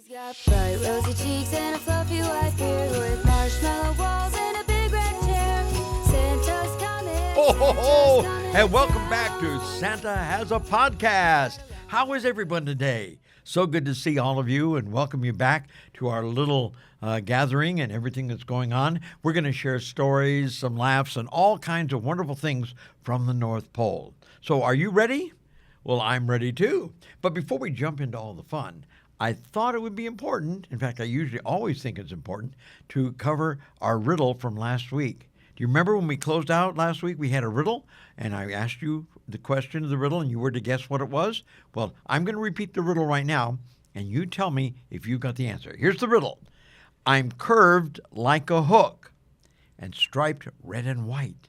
He's got bright rosy cheeks and a fluffy white beard with marshmallow walls and a big red chair. Santa's coming. Ho, ho, ho. Santa's coming, And welcome back to Santa Has a Podcast. How is everyone today? So good to see all of you and welcome you back to our little gathering and everything that's going on. We're going to share stories, some laughs, and all kinds of wonderful things from the North Pole. So are you ready? Well, I'm ready too. But before we jump into all the fun, I thought it would be important, in fact, I usually always think it's important, to cover our riddle from last week. Do you remember when we closed out last week, we had a riddle, and I asked you the question of the riddle, and you were to guess what it was? Well, I'm going to repeat the riddle right now, and you tell me if you got the answer. Here's the riddle. I'm curved like a hook and striped red and white.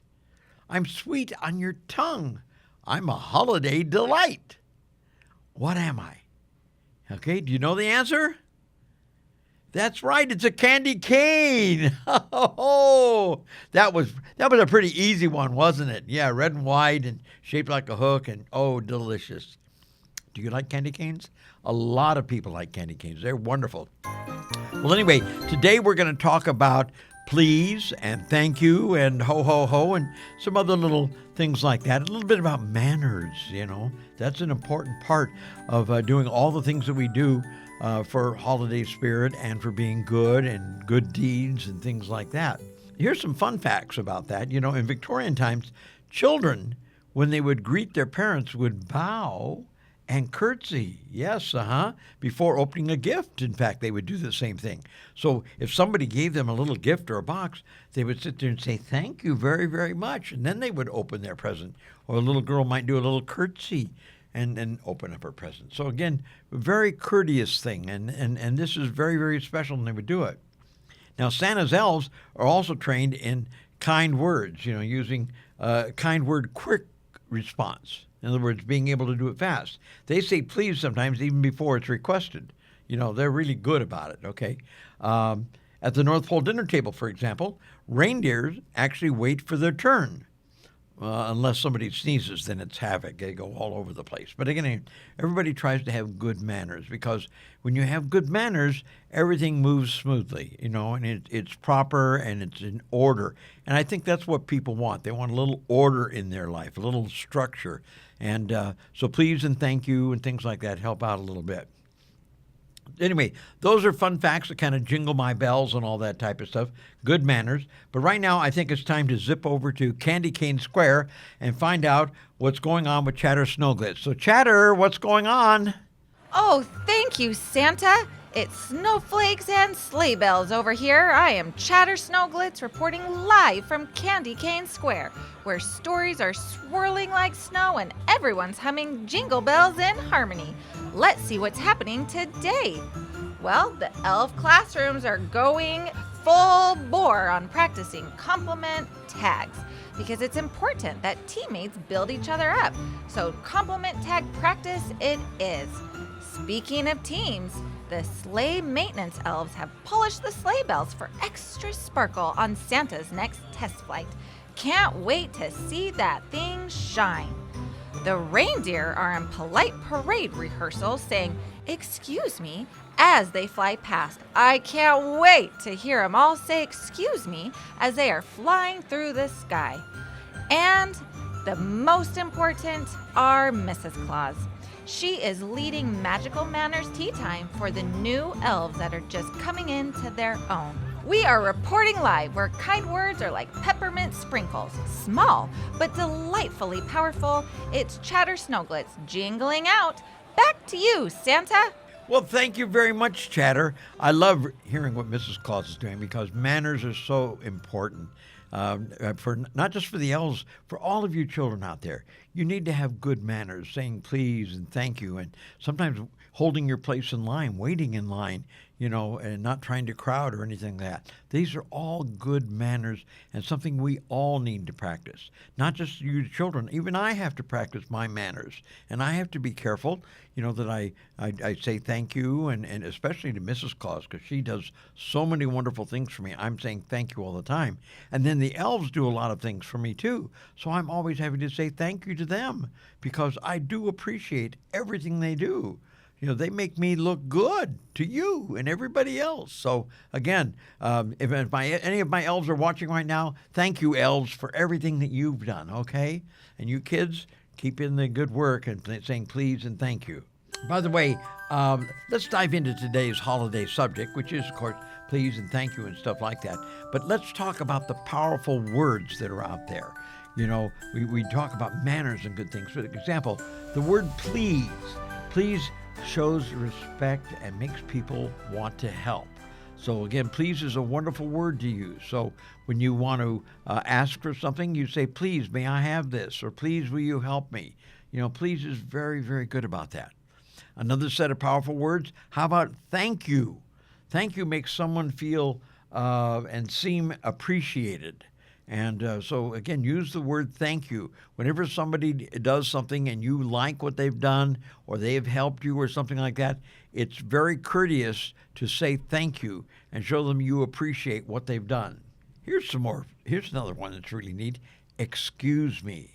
I'm sweet on your tongue. I'm a holiday delight. What am I? Okay, do you know the answer? That's right, it's a candy cane. Oh, that was a pretty easy one, wasn't it? Yeah, red and white and shaped like a hook and oh, delicious. Do you like candy canes? A lot of people like candy canes. They're wonderful. Well, anyway, today we're going to talk about please and thank you and ho, ho, ho and some other little things like that. A little bit about manners, you know. That's an important part of doing all the things that we do for holiday spirit and for being good and good deeds and things like that. Here's some fun facts about that. You know, in Victorian times, children, when they would greet their parents, would bow and curtsy. Yes, before opening a gift. In fact, they would do the same thing. So if somebody gave them a little gift or a box, they would sit there and say, thank you very, very much. And then they would open their present. Or a little girl might do a little curtsy and then open up her present. So again, a very courteous thing. And this is very, very special when they would do it. Now, Santa's elves are also trained in kind words, you know, using kind word quick response. In other words, being able to do it fast. They say please sometimes even before it's requested. You know, they're really good about it, okay? At the North Pole dinner table, for example, reindeers actually wait for their turn. Unless somebody sneezes, then it's havoc. They go all over the place. But again, everybody tries to have good manners because when you have good manners, everything moves smoothly, you know, and it's proper and it's in order. And I think that's what people want. They want a little order in their life, a little structure. And so please and thank you and things like that help out a little bit. Anyway, those are fun facts that kind of jingle my bells and all that type of stuff. Good manners. But right now, I think it's time to zip over to Candy Cane Square and find out what's going on with Chatter Snowglitz. So, Chatter, what's going on? Oh, thank you, Santa. It's snowflakes and sleigh bells over here. I am Chatter Snowglitz reporting live from Candy Cane Square, where stories are swirling like snow and everyone's humming jingle bells in harmony. Let's see what's happening today. Well, the elf classrooms are going full bore on practicing compliment tags because it's important that teammates build each other up. So compliment tag practice it is. Speaking of teams, the sleigh maintenance elves have polished the sleigh bells for extra sparkle on Santa's next test flight. Can't wait to see that thing shine. The reindeer are in polite parade rehearsal saying, "Excuse me," as they fly past. I can't wait to hear them all say "excuse me" as they are flying through the sky. And the most important are Mrs. Claus. She is leading Magical Manners Tea Time for the new elves that are just coming into their own. We are reporting live where kind words are like peppermint sprinkles. Small, but delightfully powerful. It's Chatter Snowglitz jingling out. Back to you, Santa. Well, thank you very much, Chatter. I love hearing what Mrs. Claus is doing because manners are so important. For not just for the elves, for all of you children out there. You need to have good manners, saying please and thank you, and sometimes holding your place in line, waiting in line, you know, and not trying to crowd or anything like that. These are all good manners and something we all need to practice. Not just you children. Even I have to practice my manners, and I have to be careful, you know, that I say thank you, and especially to Mrs. Claus, because she does so many wonderful things for me. I'm saying thank you all the time. And then the elves do a lot of things for me, too. So I'm always having to say thank you to them because I do appreciate everything they do. they make me look good to you and everybody else. So again, if any of my elves are watching right now, thank you, elves, for everything that you've done, okay? And you kids, keep in the good work and saying please and thank you. By the way, let's dive into today's holiday subject, which is, of course, please and thank you and stuff like that. But let's talk about the powerful words that are out there. We talk about manners and good things. For example, the word please. Please shows respect and makes people want to help. So again, please is a wonderful word to use. So when you want to ask for something, you say, please, may I have this? Or please, will you help me? Please is very, very good about that. Another set of powerful words, how about thank you? Thank you makes someone feel and seem appreciated. And so, again, use the word thank you. Whenever somebody does something and you like what they've done or they have helped you or something like that, it's very courteous to say thank you and show them you appreciate what they've done. Here's another one that's really neat. Excuse me.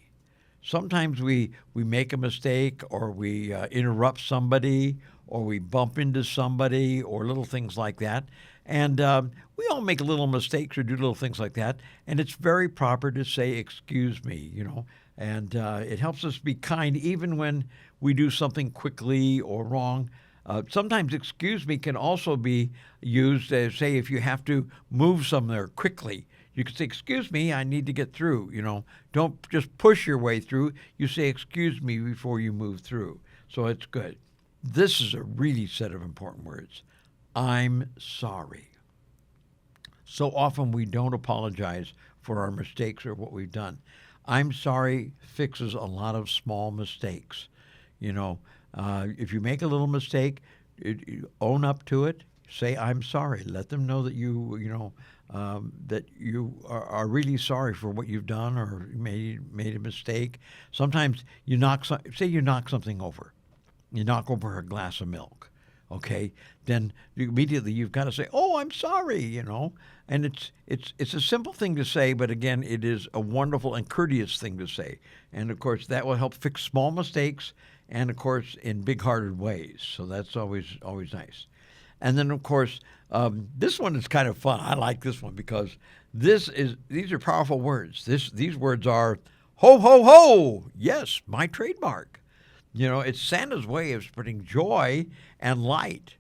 Sometimes we make a mistake or we interrupt somebody or we bump into somebody or little things like that. And we all make little mistakes or do little things like that. And it's very proper to say, excuse me, and it helps us be kind even when we do something quickly or wrong. Sometimes excuse me can also be used as, say, if you have to move somewhere quickly. You can say, excuse me, I need to get through. Don't just push your way through. You say, excuse me, before you move through. So it's good. This is a really set of important words. I'm sorry. So often we don't apologize for our mistakes or what we've done. I'm sorry fixes a lot of small mistakes. If you make a little mistake, own up to it. Say, I'm sorry. Let them know that that you are really sorry for what you've done or made a mistake. Sometimes you knock something over. You knock over a glass of milk, okay? Then immediately you've got to say, "Oh, I'm sorry," And it's a simple thing to say, but again, it is a wonderful and courteous thing to say. And of course, that will help fix small mistakes, and of course, in big-hearted ways. So that's always nice. And then, of course, this one is kind of fun. I like this one because these are powerful words. These words are ho, ho, ho. Yes, my trademark. It's Santa's way of spreading joy and light.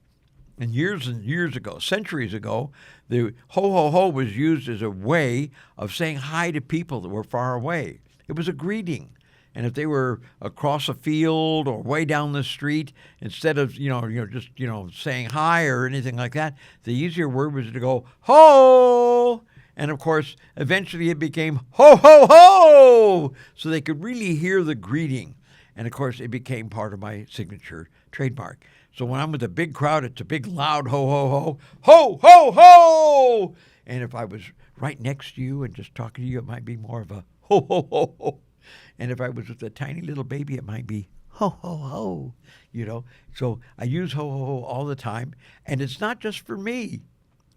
And years ago, centuries ago, the ho, ho, ho was used as a way of saying hi to people that were far away. It was a greeting. And if they were across a field or way down the street, instead of just saying hi or anything like that, the easier word was to go ho. And of course, eventually it became ho ho ho, so they could really hear the greeting. And of course, it became part of my signature trademark. So when I'm with a big crowd, it's a big loud ho ho ho, ho ho ho. And if I was right next to you and just talking to you, it might be more of a ho ho ho ho. And if I was with a tiny little baby, it might be ho, ho, ho, So I use ho, ho, ho all the time. And it's not just for me.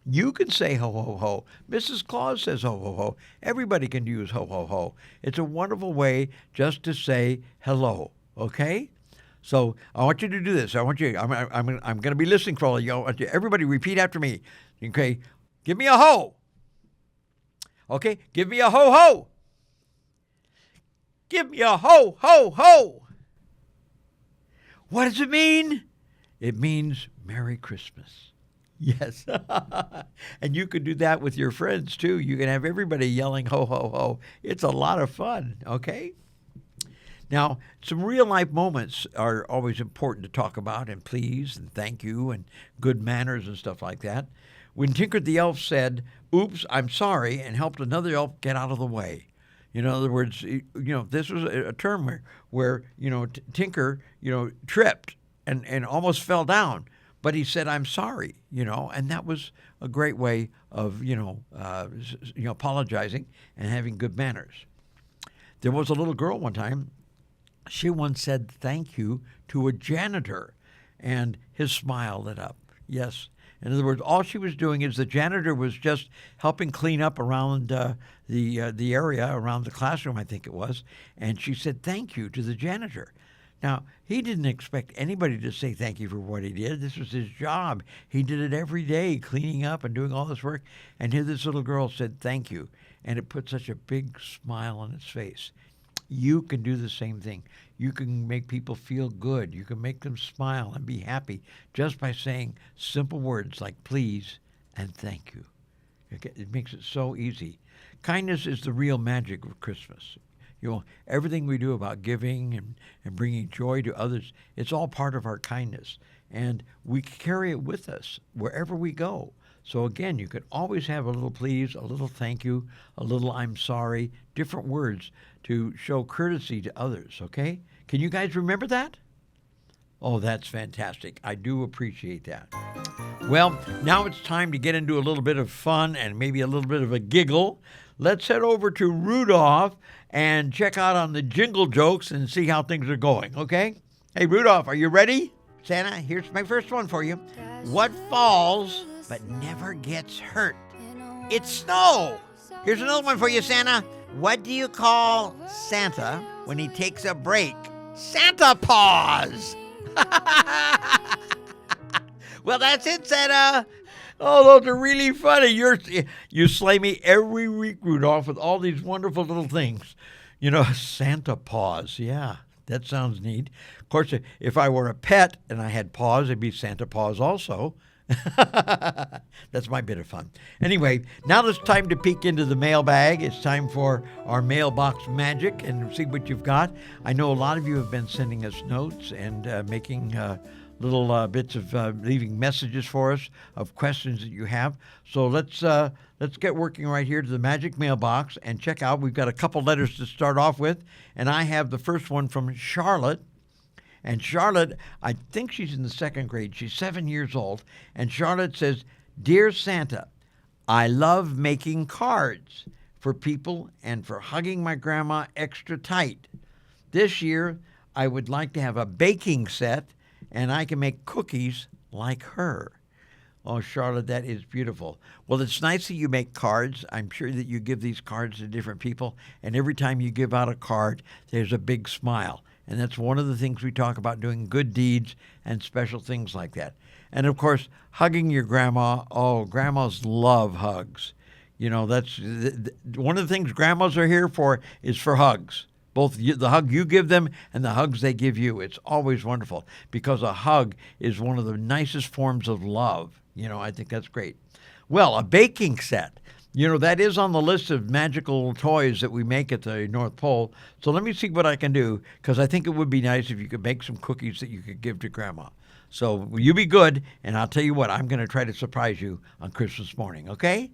You can say ho, ho, ho. Mrs. Claus says ho, ho, ho. Everybody can use ho, ho, ho. It's a wonderful way just to say hello, okay? So I want you to do this. I'm going to be listening for all of you. I want you, everybody repeat after me, okay? Give me a ho. Okay, give me a ho, ho. Give me a ho, ho, ho. What does it mean? It means Merry Christmas. Yes. And you could do that with your friends, too. You can have everybody yelling ho, ho, ho. It's a lot of fun, okay? Now, some real-life moments are always important to talk about, and please and thank you and good manners and stuff like that. When Tinker the Elf said, oops, I'm sorry, and helped another elf get out of the way. In other words, this was a term where Tinker, tripped and almost fell down. But he said, I'm sorry, and that was a great way of, apologizing and having good manners. There was a little girl one time, she once said thank you to a janitor, and his smile lit up. Yes. In other words, all she was doing is the janitor was just helping clean up around the area, around the classroom, I think it was, and she said thank you to the janitor. Now, he didn't expect anybody to say thank you for what he did. This was his job. He did it every day, cleaning up and doing all this work. And here this little girl said thank you. And it put such a big smile on its face. You can do the same thing. You can make people feel good. You can make them smile and be happy just by saying simple words like please and thank you. It makes it so easy. Kindness is the real magic of Christmas. Everything we do about giving and bringing joy to others, it's all part of our kindness. And we carry it with us wherever we go. So again, you could always have a little please, a little thank you, a little I'm sorry, different words to show courtesy to others, okay? Can you guys remember that? Oh, that's fantastic. I do appreciate that. Well, now it's time to get into a little bit of fun and maybe a little bit of a giggle. Let's head over to Rudolph and check out on the Jingle Jokes and see how things are going, okay? Hey, Rudolph, are you ready? Santa, here's my first one for you. What falls but never gets hurt? It's snow. Here's another one for you, Santa. What do you call Santa when he takes a break? Santa paws. Well, that's it, Santa. Oh, those are really funny. You slay me every week, Rudolph, with all these wonderful little things. Santa paws. Yeah, that sounds neat. Of course, if I were a pet and I had paws, it'd be Santa paws also. That's my bit of fun. Anyway, now it's time to peek into the mailbag. It's time for our Mailbox Magic and see what you've got. I know a lot of you have been sending us notes and making little bits of leaving messages for us of questions that you have. So let's get working right here to the Magic Mailbox and check out. We've got a couple letters to start off with, and I have the first one from Charlotte. And Charlotte, I think she's in the second grade. She's 7 years old. And Charlotte says, Dear Santa, I love making cards for people and for hugging my grandma extra tight. This year, I would like to have a baking set, and I can make cookies like her. Oh, Charlotte, that is beautiful. Well, it's nice that you make cards. I'm sure that you give these cards to different people, and every time you give out a card, there's a big smile. And that's one of the things we talk about, doing good deeds and special things like that. And, of course, hugging your grandma. Oh, grandmas love hugs. That's one of the things grandmas are here for is for hugs. Both the hug you give them and the hugs they give you. It's always wonderful because a hug is one of the nicest forms of love. I think that's great. Well, a baking set. That is on the list of magical toys that we make at the North Pole. So let me see what I can do, because I think it would be nice if you could make some cookies that you could give to Grandma. So you be good, and I'll tell you what, I'm going to try to surprise you on Christmas morning, okay?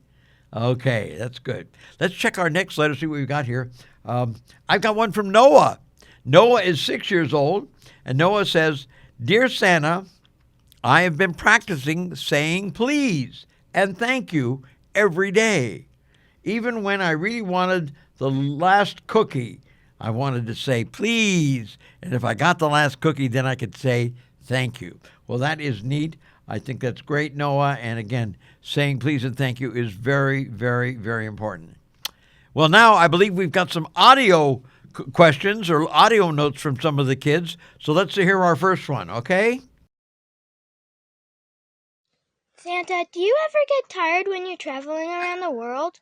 Okay, that's good. Let's check our next letter, see what we've got here. I've got one from Noah. Noah is 6 years old, and Noah says, Dear Santa, I have been practicing saying please and thank you every day. Even when I really wanted the last cookie, I wanted to say please. And if I got the last cookie, then I could say thank you. Well, that is neat. I think that's great, Noah. And again, saying please and thank you is very, very, very important. Well, now I believe we've got some audio questions or audio notes from some of the kids. So let's hear our first one, okay? Santa, do you ever get tired when you're traveling around the world?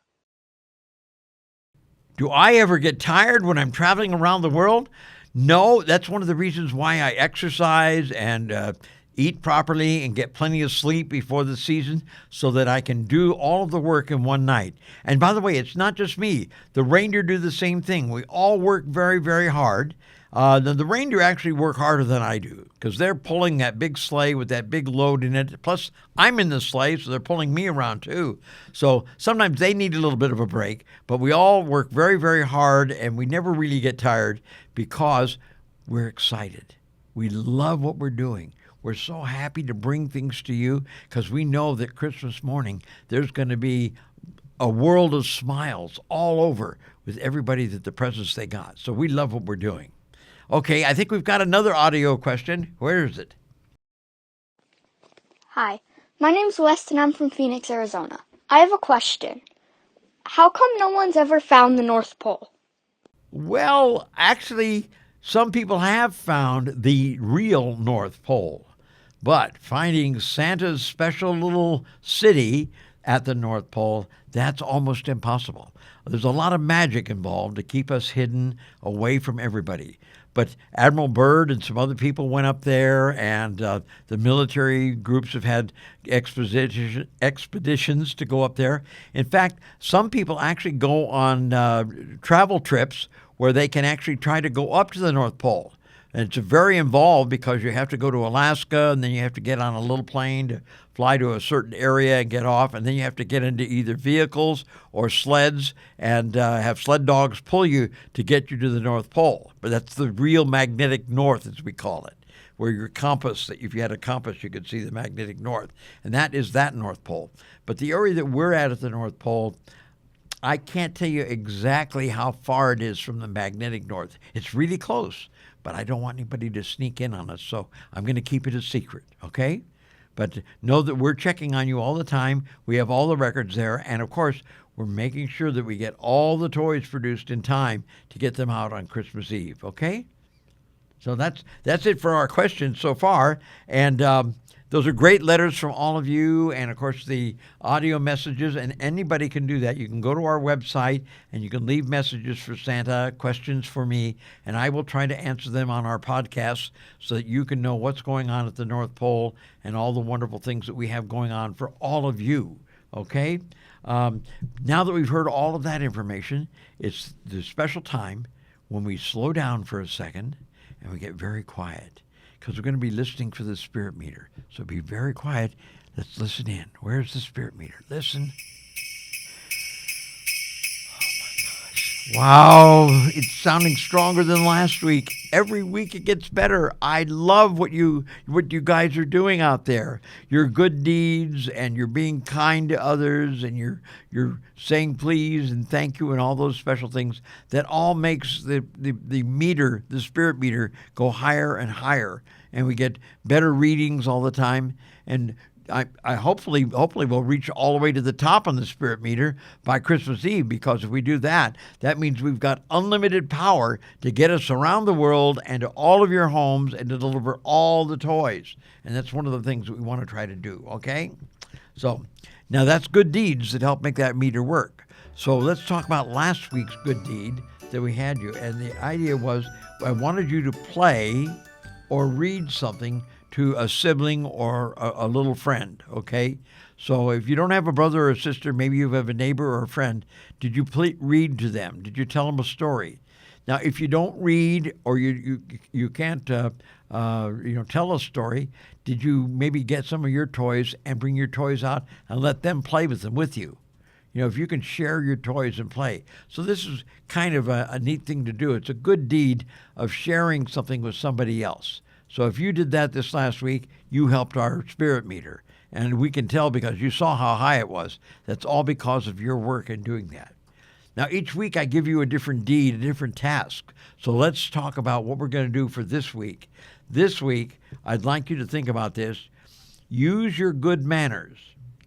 Do I ever get tired when I'm traveling around the world? No, that's one of the reasons why I exercise and eat properly and get plenty of sleep before the season so that I can do all of the work in one night. And by the way, it's not just me. The reindeer do the same thing. We all work very, very hard. The reindeer actually work harder than I do because they're pulling that big sleigh with that big load in it. Plus, I'm in the sleigh, so they're pulling me around too. So sometimes they need a little bit of a break, but we all work very, very hard, and we never really get tired because we're excited. We love what we're doing. We're so happy to bring things to you because we know that Christmas morning there's going to be a world of smiles all over with everybody that the presents they got. So we love what we're doing. Okay, I think we've got another audio question. Where is it? Hi, my name's West and I'm from Phoenix, Arizona. I have a question. How come no one's ever found the North Pole? Well, actually, some people have found the real North Pole, but finding Santa's special little city at the North Pole, that's almost impossible. There's a lot of magic involved to keep us hidden away from everybody. But Admiral Byrd and some other people went up there, and the military groups have had expeditions to go up there. In fact, some people actually go on travel trips where they can actually try to go up to the North Pole. And it's very involved because you have to go to Alaska, and then you have to get on a little plane to fly to a certain area and get off, and then you have to get into either vehicles or sleds and have sled dogs pull you to get you to the North Pole. But that's the real magnetic north, as we call it, where your compass, if you had a compass, you could see the magnetic north. And that is that North Pole. But the area that we're at the North Pole, I can't tell you exactly how far it is from the magnetic north. It's really close, but I don't want anybody to sneak in on us, so I'm going to keep it a secret, okay? But know that we're checking on you all the time. We have all the records there, and of course, we're making sure that we get all the toys produced in time to get them out on Christmas Eve, okay? So that's it for our questions so far, and those are great letters from all of you, and of course the audio messages, and anybody can do that. You can go to our website and you can leave messages for Santa, questions for me, and I will try to answer them on our podcast so that you can know what's going on at the North Pole and all the wonderful things that we have going on for all of you, okay? Now that we've heard all of that information, it's the special time when we slow down for a second and we get very quiet, because we're going to be listening for the spirit meter. So be very quiet. Let's listen in. Where's the spirit meter? Listen. Oh my gosh. Wow, it's sounding stronger than last week. Every week it gets better. I love what you guys are doing out there. Your good deeds, and you're being kind to others, and you're saying please and thank you and all those special things. That all makes the meter, the spirit meter, go higher and higher. And we get better readings all the time. And I hopefully we'll reach all the way to the top on the spirit meter by Christmas Eve, because if we do that, that means we've got unlimited power to get us around the world and to all of your homes and to deliver all the toys. And that's one of the things that we want to try to do, okay? So now that's good deeds that help make that meter work. So let's talk about last week's good deed that we had you. And the idea was I wanted you to play or read something to a sibling or a little friend, okay? So if you don't have a brother or a sister, maybe you have a neighbor or a friend, did you read to them? Did you tell them a story? Now, if you don't read or you can't tell a story, did you maybe get some of your toys and bring your toys out and let them play with them with you? You know, if you can share your toys and play. So this is kind of a neat thing to do. It's a good deed of sharing something with somebody else. So if you did that this last week, you helped our spirit meter. And we can tell because you saw how high it was. That's all because of your work in doing that. Now, each week I give you a different deed, a different task. So let's talk about what we're going to do for this week. This week, I'd like you to think about this. Use your good manners,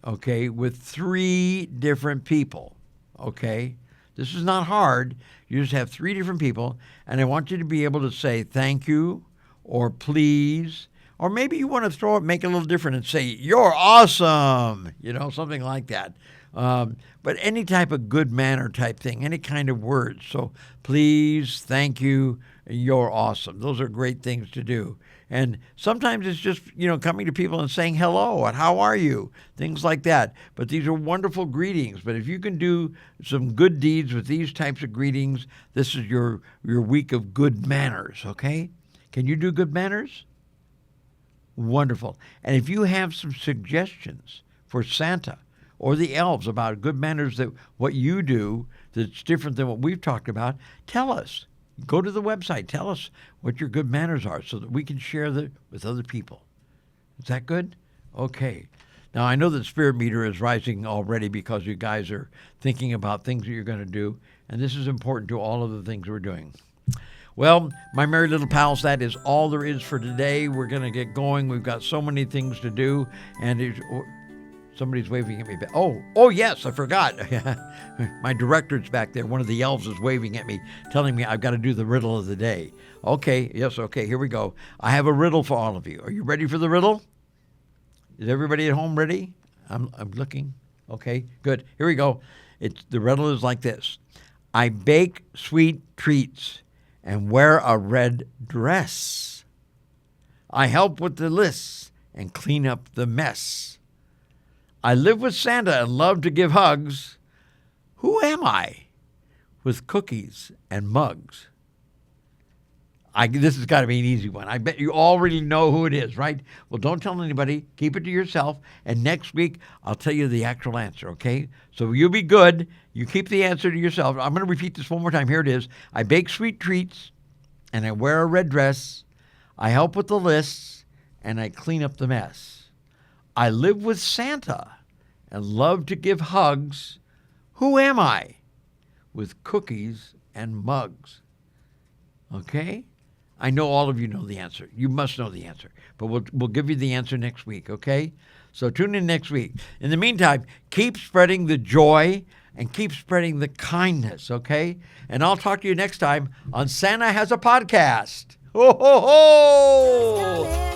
okay, with 3 different people, okay? This is not hard. You just have 3 different people, and I want you to be able to say thank you, or please, or maybe you want to make it a little different and say, you're awesome, something like that. But any type of good manner type thing, any kind of words. So please, thank you, you're awesome. Those are great things to do. And sometimes it's just, coming to people and saying hello and how are you, things like that. But these are wonderful greetings. But if you can do some good deeds with these types of greetings, this is your week of good manners, okay? Can you do good manners? Wonderful. And if you have some suggestions for Santa or the elves about good manners, that what you do that's different than what we've talked about, tell us. Go to the website. Tell us what your good manners are so that we can share that with other people. Is that good? Okay. Now, I know that spirit meter is rising already because you guys are thinking about things that you're going to do, and this is important to all of the things we're doing. Well, my merry little pals, that is all there is for today. We're going to get going. We've got so many things to do, and Somebody's waving at me. Oh, yes, I forgot. My director's back there. One of the elves is waving at me, telling me I've got to do the riddle of the day. Okay, here we go. I have a riddle for all of you. Are you ready for the riddle? Is everybody at home ready? I'm looking. Okay, good. Here we go. The riddle is like this. I bake sweet treats and wear a red dress. I help with the lists and clean up the mess. I live with Santa and love to give hugs. Who am I? With cookies and mugs. This has got to be an easy one. I bet you already know who it is, right? Well, don't tell anybody. Keep it to yourself. And next week, I'll tell you the actual answer, okay? So you'll be good. You keep the answer to yourself. I'm going to repeat this one more time. Here it is. I bake sweet treats, and I wear a red dress. I help with the lists, and I clean up the mess. I live with Santa and love to give hugs. Who am I? With cookies and mugs. Okay? I know all of you know the answer. You must know the answer. But we'll give you the answer next week, okay? So tune in next week. In the meantime, keep spreading the joy and keep spreading the kindness, okay? And I'll talk to you next time on Santa Has a Podcast. Ho, ho, ho!